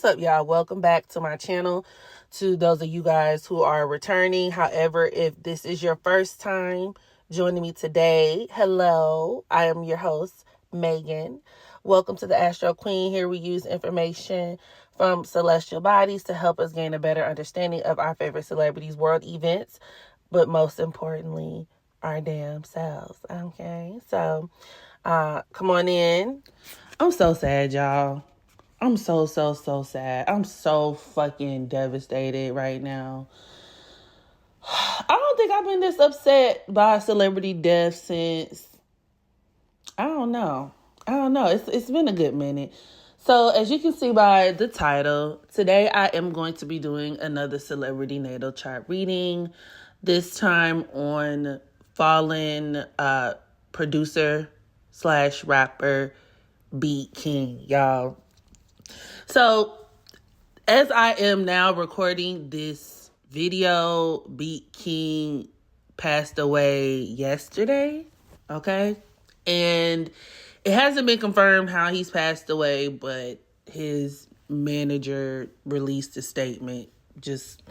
What's up, y'all? Welcome back to my channel. To those of you guys who are returning, however, if this is your first time joining me today, hello, I am your host, Megan. Welcome to the Astro Queen. Here we use information from celestial bodies to help us gain a better understanding of our favorite celebrities, world events, but most importantly, our damn selves. Okay, so come on in. I'm so sad, y'all. I'm so sad. I'm so fucking devastated right now. I don't think I've been this upset by a celebrity death since, I don't know. It's been a good minute. So as you can see by the title, today I am going to be doing another celebrity natal chart reading, this time on fallen producer / rapper BeatKing, y'all. So, as I am now recording this video, BeatKing passed away yesterday, okay? And it hasn't been confirmed how he's passed away, but his manager released a statement just,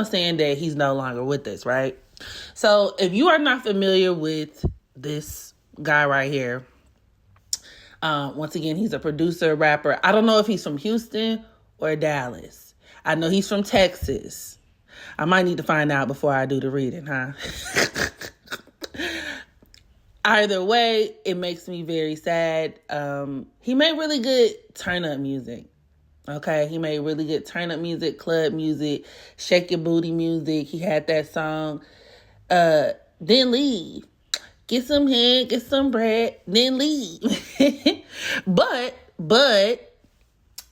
saying that he's no longer with us, right? So, if you are not familiar with this guy right here, once again, he's a producer, rapper. I don't know if he's from Houston or Dallas. I know he's from Texas. I might need to find out before I do the reading, huh? Either way, it makes me very sad. He made really good turn-up music. Okay, he made really good turn-up music, club music, shake your booty music. He had that song, Then Leave. Get some head, get some bread, then leave. But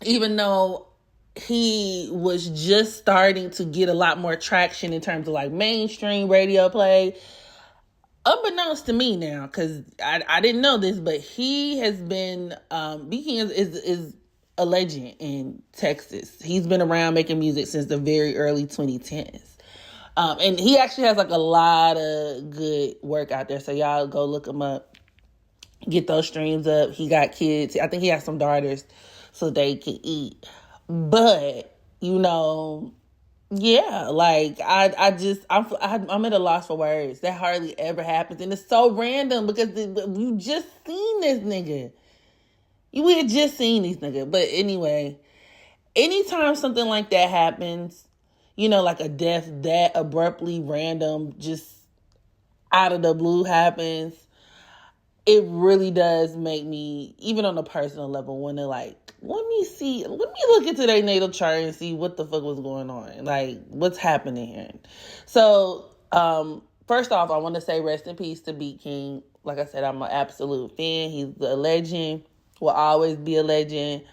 even though he was just starting to get a lot more traction in terms of like mainstream radio play, unbeknownst to me now, because I didn't know this, but he has been, BeatKing is a legend in Texas. He's been around making music since the very early 2010s. And he actually has like a lot of good work out there. So y'all go look him up, get those streams up. He got kids. I think he has some daughters so they can eat. But, yeah, like I'm at a loss for words. That hardly ever happens. And it's so random because you just seen this nigga. We had just seen these niggas. But anyway, anytime something like that happens, like a death that abruptly random, just out of the blue happens, it really does make me, even on a personal level, want to let me look into their natal chart and see what the fuck was going on. Like, what's happening here? So, first off, I want to say rest in peace to BeatKing. Like I said, I'm an absolute fan. He's a legend, will always be a legend.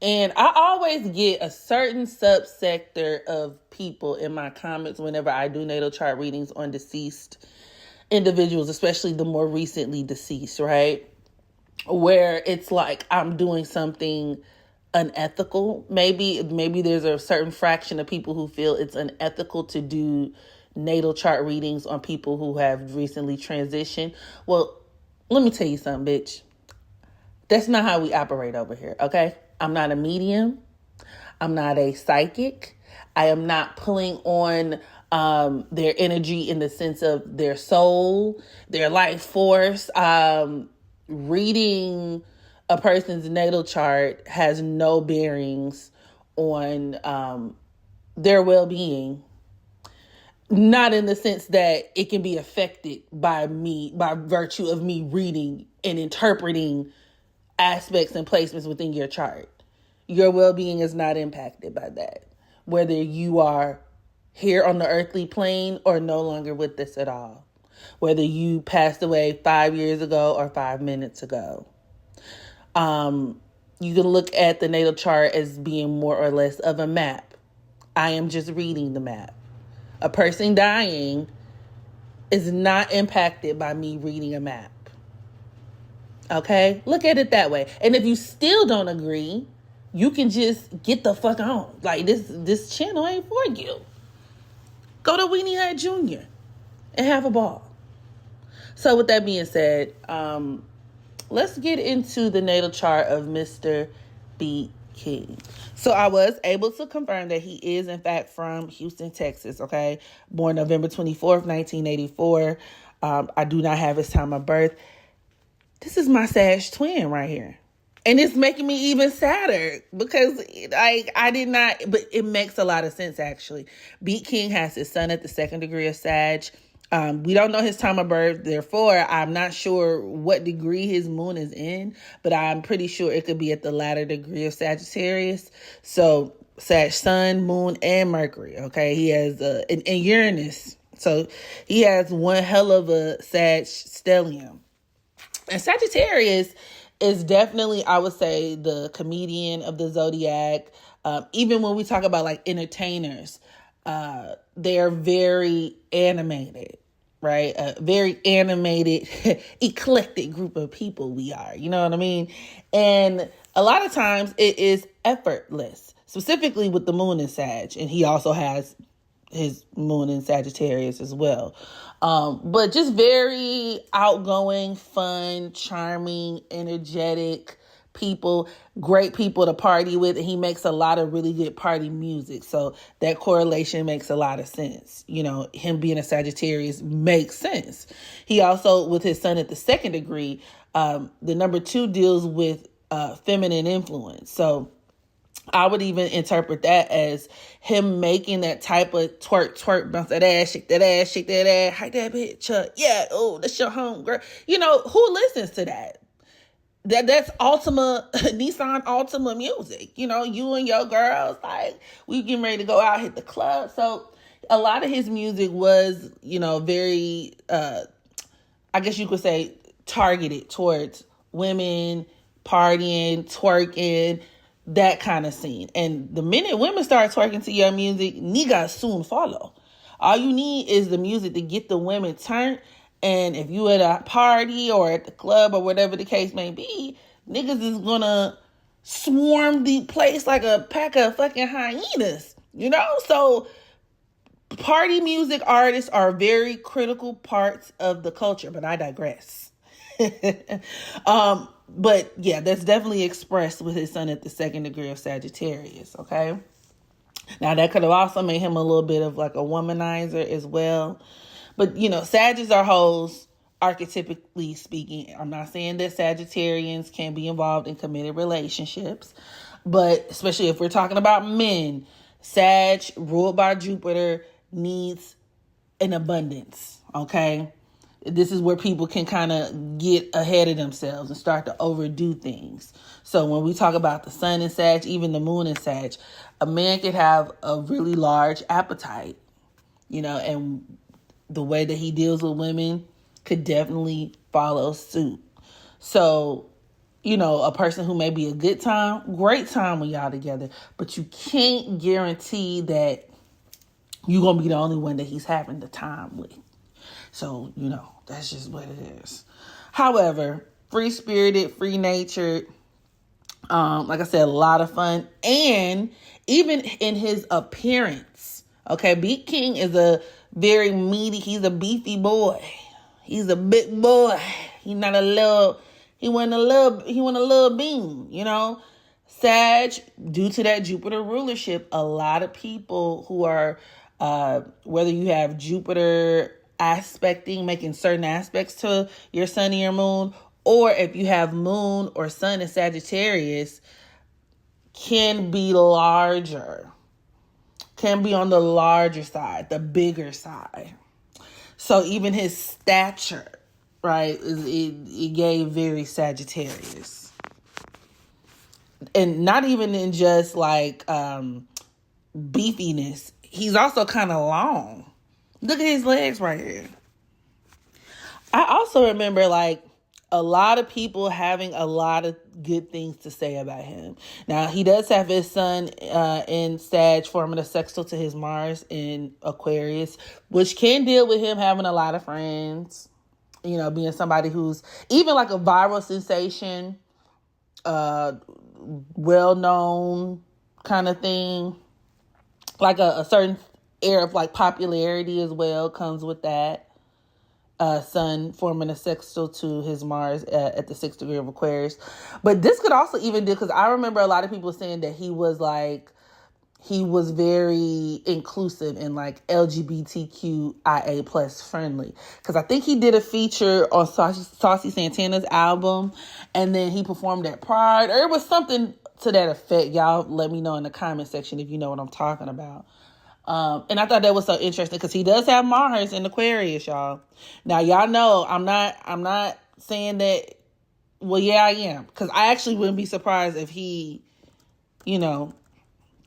And I always get a certain subsector of people in my comments whenever I do natal chart readings on deceased individuals, especially the more recently deceased, right? Where it's like I'm doing something unethical. Maybe there's a certain fraction of people who feel it's unethical to do natal chart readings on people who have recently transitioned. Well, let me tell you something, bitch. That's not how we operate over here, okay? I'm not a medium. I'm not a psychic. I am not pulling on their energy in the sense of their soul, their life force. Reading a person's natal chart has no bearings on their well-being. Not in the sense that it can be affected by me, by virtue of me reading and interpreting aspects and placements within your chart. Your well-being is not impacted by that, whether you are here on the earthly plane or no longer with us at all, whether you passed away 5 years ago or 5 minutes ago. You can look at the natal chart as being more or less of a map. I am just reading the map. A person dying is not impacted by me reading a map. Okay? Look at it that way. And if you still don't agree, you can just get the fuck on. Like, this channel ain't for you. Go to Weenie Hut Jr. and have a ball. So with that being said, let's get into the natal chart of Mr. BeatKing. BeatKing. So I was able to confirm that he is in fact from Houston, Texas. Okay, born November 24th, 1984. I do not have his time of birth. This is my Sag twin right here. And it's making me even sadder because I did not, but it makes a lot of sense actually. BeatKing has his son at the second degree of Sag. We don't know his time of birth, therefore I'm not sure what degree his moon is in, but I'm pretty sure it could be at the latter degree of Sagittarius. So Sag sun, moon, and Mercury. Okay, he has and Uranus. So he has one hell of a Sag stellium. And Sagittarius is definitely, I would say, the comedian of the zodiac. Even when we talk about like entertainers, they're very animated, right? A very animated, eclectic group of people we are, you know what I mean? And a lot of times it is effortless, specifically with the moon in Sag. And he also has his moon in Sagittarius as well. But just very outgoing, fun, charming, energetic people, great people to party with. And he makes a lot of really good party music. So that correlation makes a lot of sense. You know, him being a Sagittarius makes sense. He also, with his son at the second degree, the number 2 deals with feminine influence. So I would even interpret that as him making that type of twerk, bounce that ass, shake that ass, hike that bitch up. Yeah, oh, that's your home, girl. You know, who listens to that? That's Ultima, Nissan Ultima music. You know, you and your girls, like, we getting ready to go out, hit the club. So a lot of his music was, you know, very, I guess you could say, targeted towards women, partying, twerking, that kind of scene. And the minute women start twerking to your music, niggas soon follow. All you need is the music to get the women turned. And if you at a party or at the club or whatever the case may be, niggas is gonna swarm the place like a pack of fucking hyenas, you know? So party music artists are very critical parts of the culture, but I digress. But yeah, that's definitely expressed with his son at the second degree of Sagittarius, okay? Now, that could have also made him a little bit of like a womanizer as well. But, you know, Sagittarius are hoes, archetypically speaking. I'm not saying that Sagittarians can be involved in committed relationships, but especially if we're talking about men, Sag, ruled by Jupiter, needs an abundance, okay? This is where people can kind of get ahead of themselves and start to overdo things. So when we talk about the sun in Sag, even the moon in Sag, a man could have a really large appetite, you know, and the way that he deals with women could definitely follow suit. So, you know, a person who may be a good time, great time when y'all together, but you can't guarantee that you're going to be the only one that he's having the time with. So, you know, that's just what it is. However, free-spirited, free-natured, like I said, a lot of fun. And even in his appearance, okay, BeatKing is a very meaty, he's a beefy boy. He's a big boy. He wasn't a little bean, you know. Sag, due to that Jupiter rulership, a lot of people who are, whether you have Jupiter aspecting, making certain aspects to your sun and your moon, or if you have moon or sun in Sagittarius, can be larger, can be on the larger side, the bigger side. So even his stature, right, it gave very Sagittarius. And not even in just like beefiness, he's also kind of long. Look at his legs right here. I also remember like a lot of people having a lot of good things to say about him. Now, he does have his sun in Sag forming a sextile to his Mars in Aquarius, which can deal with him having a lot of friends, you know, being somebody who's even like a viral sensation, well-known kind of thing, like a certain air of like popularity as well comes with that. Sun forming a sextile to his Mars at the 6th degree of Aquarius. But this could also even do, because I remember a lot of people saying that he was very inclusive and like LGBTQIA plus friendly. Because I think he did a feature on Saucy Santana's album, and then he performed at Pride, or it was something to that effect. Y'all let me know in the comment section if you know what I'm talking about. And I thought that was so interesting because he does have Mars in Aquarius, y'all. Now, y'all know I'm not saying that. Well, yeah, I am, because I actually wouldn't be surprised if he,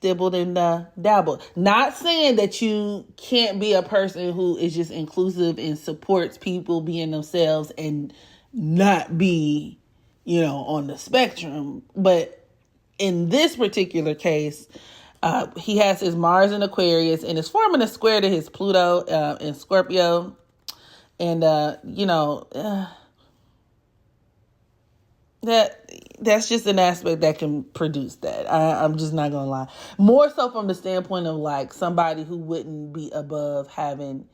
dibbled and dabbled. Not saying that you can't be a person who is just inclusive and supports people being themselves and not be, on the spectrum. But in this particular case, he has his Mars in Aquarius and is forming a square to his Pluto in Scorpio. And, that's just an aspect that can produce that. I'm just not going to lie. More so from the standpoint of like somebody who wouldn't be above having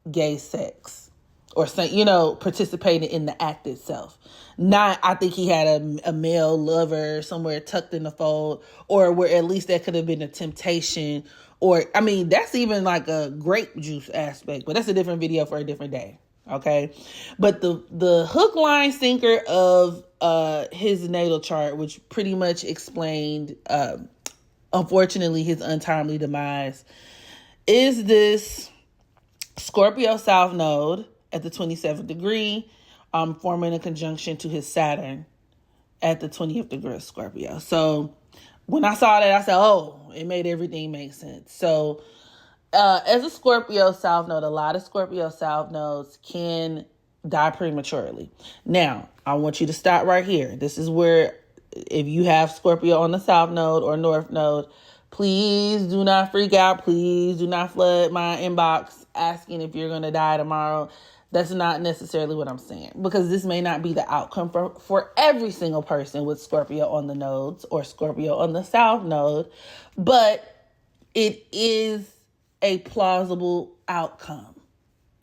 gay sex or, participating in the act itself. Not, I think he had a male lover somewhere tucked in the fold, or where at least that could have been a temptation. Or, that's even like a grape juice aspect, but that's a different video for a different day. Okay. But the hook, line, sinker of his natal chart, which pretty much explained, unfortunately, his untimely demise, is this Scorpio South Node at the 27th degree, forming a conjunction to his Saturn at the 20th degree of Scorpio. So when I saw that, I said, oh, it made everything make sense. So as a Scorpio South Node, a lot of Scorpio South Nodes can die prematurely. Now, I want you to stop right here. This is where, if you have Scorpio on the South Node or North Node, please do not freak out. Please do not flood my inbox asking if you're going to die tomorrow. That's not necessarily what I'm saying, because this may not be the outcome for every single person with Scorpio on the nodes or Scorpio on the South Node, but it is a plausible outcome.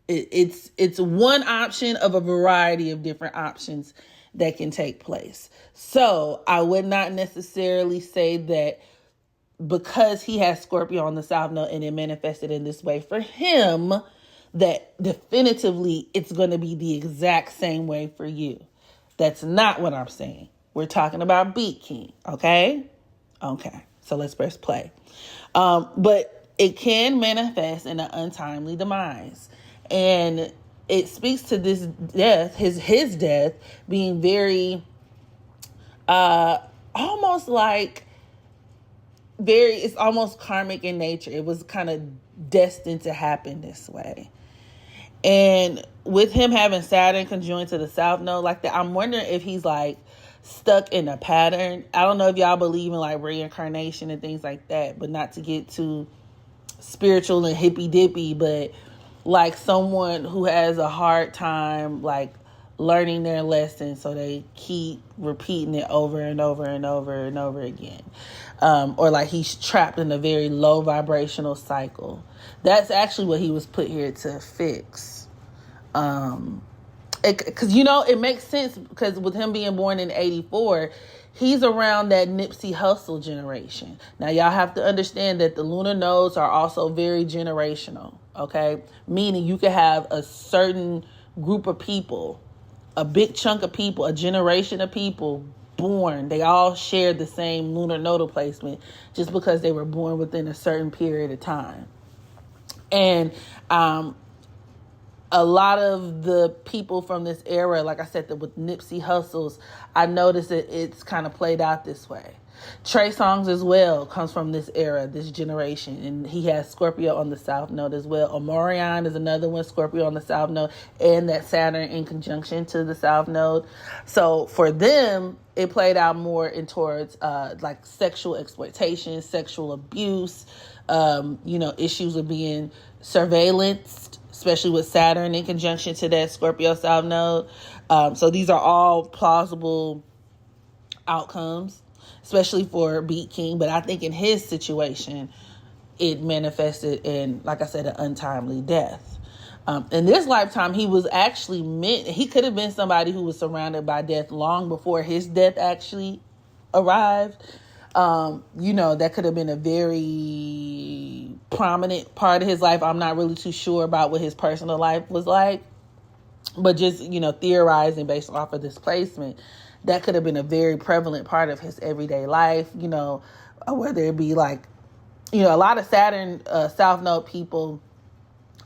It's one option of a variety of different options that can take place. So I would not necessarily say that because he has Scorpio on the South Node and it manifested in this way for him, that definitively it's going to be the exact same way for you. That's not what I'm saying. We're talking about BeatKing, okay? Okay, so let's press play. But it can manifest in an untimely demise. And it speaks to this death, his death, being very, almost like, it's almost karmic in nature. It was kind of destined to happen this way. And with him having Saturn conjoined to the South Node like that, I'm wondering if he's like stuck in a pattern. I don't know if y'all believe in like reincarnation and things like that, but not to get too spiritual and hippy dippy, but like someone who has a hard time like learning their lesson, so they keep repeating it over and over and over and over again. Or like he's trapped in a very low vibrational cycle. That's actually what he was put here to fix. Because, it makes sense, because with him being born in 84, he's around that Nipsey Hussle generation. Now, y'all have to understand that the lunar nodes are also very generational, okay? Meaning you could have a certain group of people, a big chunk of people, a generation of people born. They all share the same lunar nodal placement just because they were born within a certain period of time. And a lot of the people from this era, like I said, with Nipsey Hussles, I noticed that it's kind of played out this way. Trey Songz as well comes from this era, this generation, and he has Scorpio on the South Node as well. Omarion is another one, Scorpio on the South Node, and that Saturn in conjunction to the South Node. So for them, it played out more in towards like sexual exploitation, sexual abuse, issues of being surveillanced, especially with Saturn in conjunction to that Scorpio South Node. So these are all plausible outcomes, especially for BeatKing. But I think in his situation, it manifested in, like I said, an untimely death. In this lifetime, he was actually he could have been somebody who was surrounded by death long before his death actually arrived. That could have been a very prominent part of his life. I'm not really too sure about what his personal life was like, but just, theorizing based off of this placement, that could have been a very prevalent part of his everyday life, whether it be like, a lot of Saturn South Node people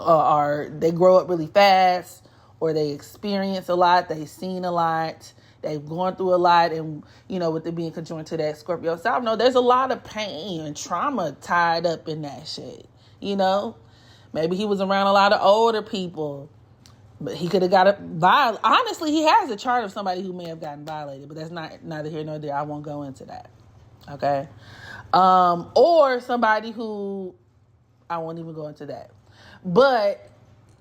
they grow up really fast, or they experience a lot, they've seen a lot, they've gone through a lot, and with it being conjoined to that Scorpio South Node, there's a lot of pain and trauma tied up in that shit. Maybe he was around a lot of older people, but he could have got violated. Honestly, he has a chart of somebody who may have gotten violated, but that's neither here nor there. I won't go into that. Okay, or somebody who I won't even go into that. But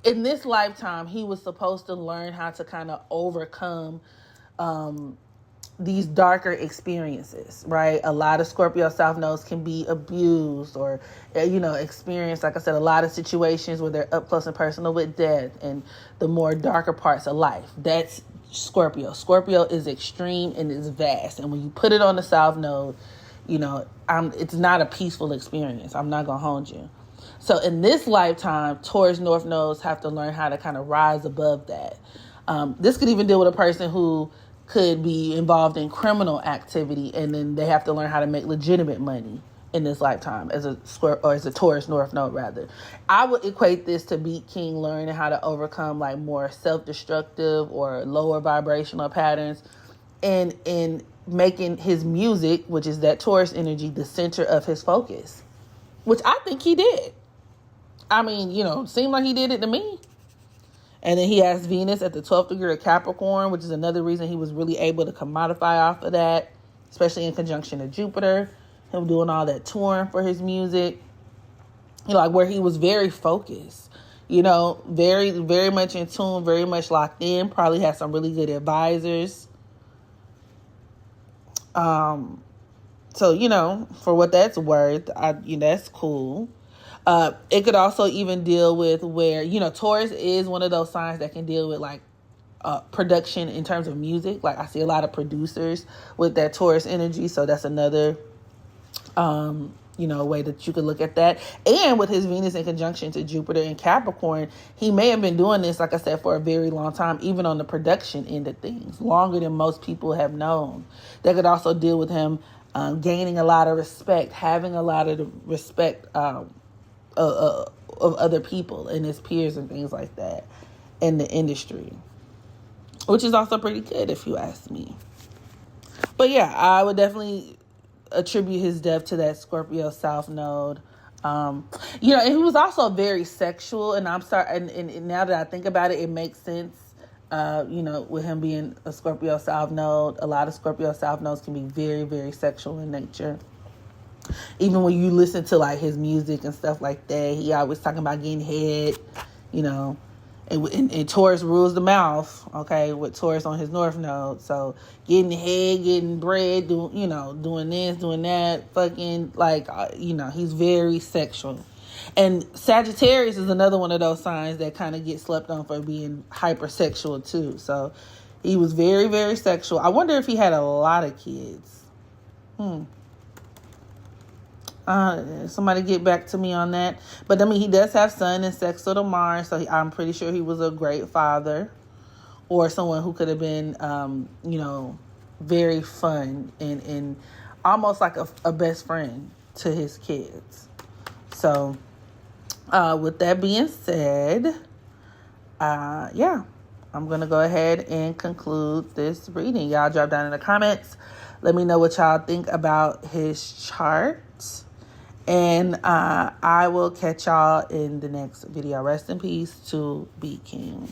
in this lifetime, he was supposed to learn how to kind of overcome these darker experiences, right? A lot of Scorpio South Nodes can be abused or, experience, like I said, a lot of situations where they're up close and personal with death and the more darker parts of life. That's Scorpio. Scorpio is extreme and is vast. And when you put it on the South Node, it's not a peaceful experience. I'm not going to hold you. So in this lifetime, Taurus North Nodes have to learn how to kind of rise above that. This could even deal with a person who could be involved in criminal activity, and then they have to learn how to make legitimate money in this lifetime as a Taurus North Node, rather. I would equate this to BeatKing learning how to overcome like more self-destructive or lower vibrational patterns, and in making his music, which is that Taurus energy, the center of his focus, which I think he did. I mean, seemed like he did it to me. And then he has Venus at the 12th degree of Capricorn, which is another reason he was really able to commodify off of that, especially in conjunction to Jupiter, him doing all that touring for his music, where he was very focused, very, very much in tune, very much locked in, probably had some really good advisors. So, for what that's worth, that's cool. It could also even deal with where, Taurus is one of those signs that can deal with like production in terms of music. Like I see a lot of producers with that Taurus energy. So that's another, way that you could look at that. And with his Venus in conjunction to Jupiter and Capricorn, he may have been doing this, like I said, for a very long time, even on the production end of things, longer than most people have known. That could also deal with him gaining a lot of respect, having a lot of the respect of other people and his peers and things like that in the industry, which is also pretty good if you ask me. But yeah, I would definitely attribute his death to that Scorpio South Node. And he was also very sexual, and I'm sorry, and now that I think about it, it makes sense. With him being a Scorpio South Node, a lot of Scorpio South Nodes can be very, very sexual in nature. Even when you listen to like his music and stuff like that, he always talking about getting head, and Taurus rules the mouth, okay, with Taurus on his North Node. So getting head, getting bread, doing this, doing that, fucking he's very sexual. And Sagittarius is another one of those signs that kind of get slept on for being hypersexual too. So he was very, very sexual. I wonder if he had a lot of kids. Somebody get back to me on that. But he does have Sun and sextile to Mars, so I'm pretty sure he was a great father, or someone who could have been, very fun and almost like a best friend to his kids. So, with that being said, I'm gonna go ahead and conclude this reading. Y'all drop down in the comments. Let me know what y'all think about his chart. And I will catch y'all in the next video. Rest in peace to BeatKing.